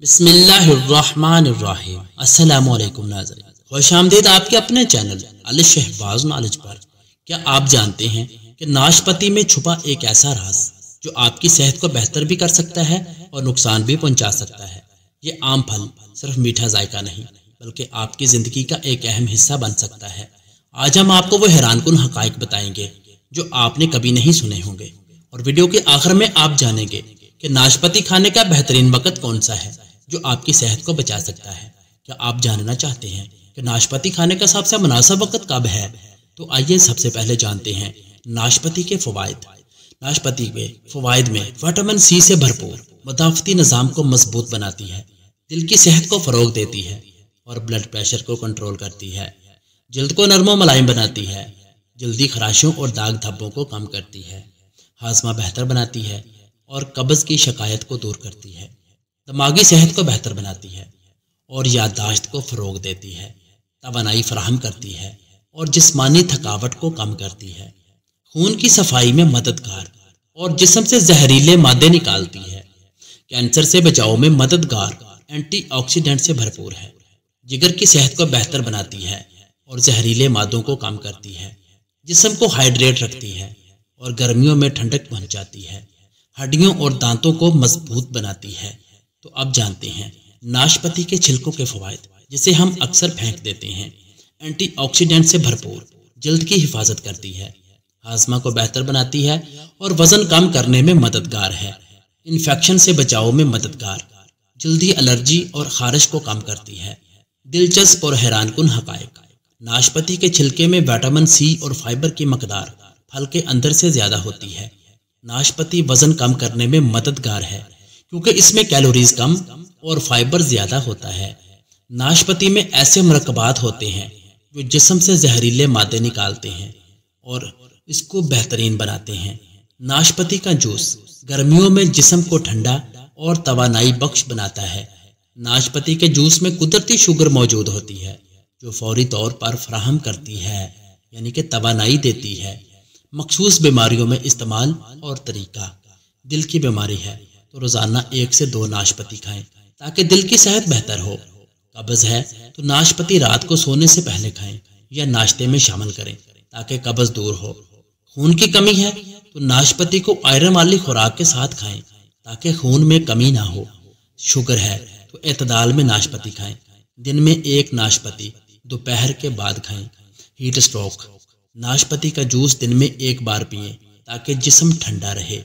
बिस्मिल्लाहिर्रहमानिर्रहीम। अस्सलामु अलैकुम नाज़रीन, खुश आमदीद आपके अपने चैनल अल शहबाज नॉलेज पर। क्या आप जानते हैं कि नाशपाती में छुपा एक ऐसा राज जो आपकी सेहत को बेहतर भी कर सकता है और नुकसान भी पहुंचा सकता है। ये आम फल सिर्फ मीठा जायका नहीं बल्कि आपकी ज़िंदगी का एक अहम हिस्सा बन सकता है। आज हम आपको वो हैरानकुन हकाइक बताएंगे जो आपने कभी नहीं सुने होंगे, और वीडियो के आखिर में आप जानेंगे कि नाशपाती खाने का बेहतरीन वक्त कौन सा है जो आपकी सेहत को बचा सकता है। क्या आप जानना चाहते हैं कि नाशपाती खाने का सबसे मुनासिब वक्त कब है? तो आइए सबसे पहले जानते हैं नाशपाती के फवायद। नाशपाती के फवायद में विटामिन सी से भरपूर मुदाफ़ती निज़ाम को मजबूत बनाती है, दिल की सेहत को फ़रोग देती है और ब्लड प्रेशर को कंट्रोल करती है। जल्द को नरम मुलायम बनाती है, जल्दी खराशों और दाग धब्बों को कम करती है, हाजमा बेहतर बनाती है और कब्ज़ की शिकायत को दूर करती है, दिमागी सेहत को बेहतर बनाती है और याददाश्त को फ़रोग देती है, तवानाई फराहम करती है और जिस्मानी थकावट को कम करती है, खून की सफाई में मददगार और जिस्म से जहरीले मादे निकालती है, कैंसर से बचाव में मददगार एंटीऑक्सीडेंट से भरपूर है, जिगर की सेहत को बेहतर बनाती है और जहरीले मादों को कम करती है, जिस्म को हाइड्रेट रखती है और गर्मियों में ठंडक पहुंचाती है, हड्डियों और दांतों को मजबूत बनाती है। तो अब जानते हैं नाशपाती के छिलकों के फवायद, जिसे हम अक्सर फेंक देते हैं। एंटीऑक्सीडेंट से भरपूर, जल्द की हिफाजत करती है, हाजमा को बेहतर बनाती है और वजन कम करने में मददगार है, इन्फेक्शन से बचाव में मददगार, जल्दी एलर्जी और खारिश को कम करती है। दिलचस्प और हैरानकुन हकायक। नाशपाती के छिलके में विटामिन सी और फाइबर की मकदार फल के अंदर से ज़्यादा होती है। नाशपाती वजन कम करने में मददगार है क्योंकि इसमें कैलोरीज कम और फाइबर ज़्यादा होता है। नाशपाती में ऐसे मरकबात होते हैं जो जिस्म से जहरीले मादे निकालते हैं और इसको बेहतरीन बनाते हैं। नाशपाती का जूस गर्मियों में जिस्म को ठंडा और तवानाई बख्श बनाता है। नाशपाती के जूस में कुदरती शुगर मौजूद होती है जो फौरी तौर पर फराहम करती है, यानी कि तवानाई देती है। मखसूस बीमारियों में इस्तेमाल और तरीका। दिल की बीमारी है तो रोज़ाना 1 से 2 नाशपाती खाएं ताकि दिल की सेहत बेहतर हो। कब्ज़ है तो नाशपाती रात को सोने से पहले खाएं या नाश्ते में शामिल करें ताकि कब्ज़ दूर हो। खून की कमी है तो नाशपाती को आयरन वाली खुराक के साथ खाएं ताकि खून में कमी ना हो। शुगर है तो एतदाल में नाशपाती खाएं, दिन में 1 नाशपाती दोपहर के बाद खाएं। हीट स्ट्रोक, नाशपाती का जूस दिन में 1 बार पिएं ताकि जिस्म ठंडा रहे।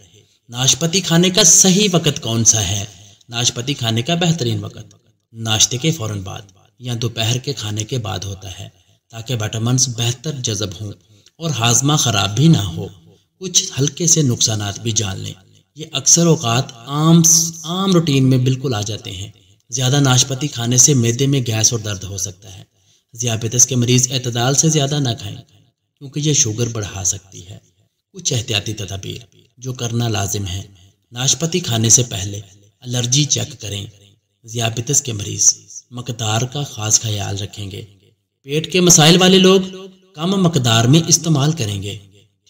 नाशपाती खाने का सही वक्त कौन सा है? नाशपाती खाने का बेहतरीन वक्त नाश्ते के फौरन बाद या दोपहर के खाने के बाद होता है ताकि विटामिन बेहतर जज़ब हों और हाजमा ख़राब भी ना हो। कुछ हल्के से नुकसानात भी जान लें, ये अक्सर औकात आम रूटीन में बिल्कुल आ जाते हैं। ज़्यादा नाशपाती खाने से मैदे में गैस और दर्द हो सकता है। ज़ियाबतीस के मरीज़ एतदाल से ज़्यादा ना खाएं क्योंकि ये शुगर बढ़ा सकती है। कुछ एहतियाती तदाबीर जो करना लाजिम है। नाशपाती खाने से पहले एलर्जी चेक करें। ज़ियाबतीस के मरीज़ मकदार का ख़ास ख्याल रखेंगे। पेट के मसाइल वाले लोग कम मकदार में इस्तेमाल करेंगे।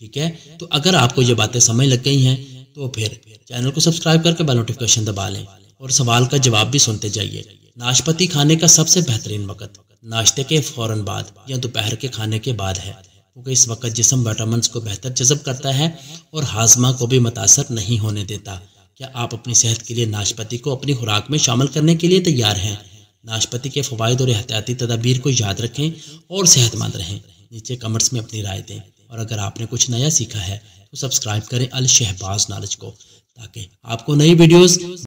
ठीक है, तो अगर आपको ये बातें समझ लग गई हैं तो फिर चैनल को सब्सक्राइब करके बेल नोटिफिकेशन दबा लें और सवाल का जवाब भी सुनते जाइए। नाशपाती खाने का सबसे बेहतरीन वक्त नाश्ते के फौरन बाद या दोपहर के खाने के बाद है क्योंकि इस वक्त जिस्म विटामिन को बेहतर जज़ब करता है और हाजमा को भी मुतासर नहीं होने देता। क्या आप अपनी सेहत के लिए नाशपाती को अपनी खुराक में शामिल करने के लिए तैयार हैं? नाशपाती के फ़वाइद और एहतियाती तदाबीर को याद रखें और सेहतमंद रहें। नीचे कमेंट्स में अपनी राय दें और अगर आपने कुछ नया सीखा है तो सब्सक्राइब करें अल शहबाज नॉलेज को ताकि आपको नई वीडियोज़